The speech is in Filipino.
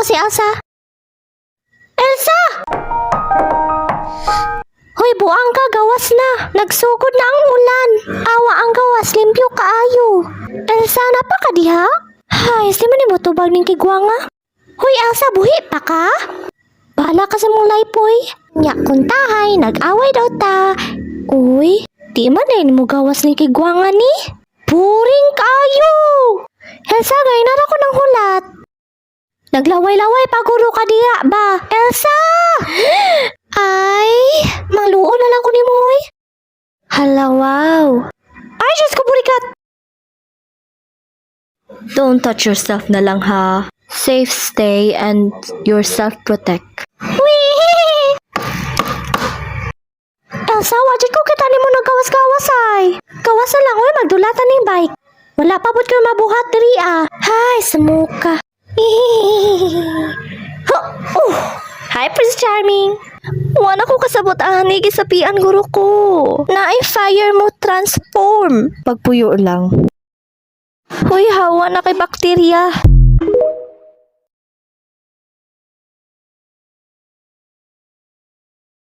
ko si Elsa. Elsa! Hoy, buang ka, gawas na. Nagsugod na ang ulan. Awa ang gawas, limpyo kaayo. Elsa, napa ka diha? Hay, di man mo tubag ning kigwanga. Hoy, Elsa, buhi pa ka? Bahala ka sa mong laypoy. Nya, kuntahay, nag-away daw ta. Uy, di man na mo gawas ning kigwanga ni. Puring kayo! Elsa, gayna na ko ng hulat. Naglaway-laway paguro ka diha ba? Elsa! Ay, mangluon na lang ko ni Moy. Hala, wow. Ay, Diyos ko, burikat. Don't touch yourself na lang ha. Safe stay and yourself protect. Wee! Elsa, wajid ko kita ni mo nagawas-gawas ay. Gawas na lang, oy, magdulatan ng bike. Wala pa bud ko mabuhat diri ah. Hay, samuka. Hi, Prince Charming. Wala ko kasabot ani gisapian guro ko. Naay fire mo transform. Pagpuyo lang. Hoy, hawa na kay bakterya.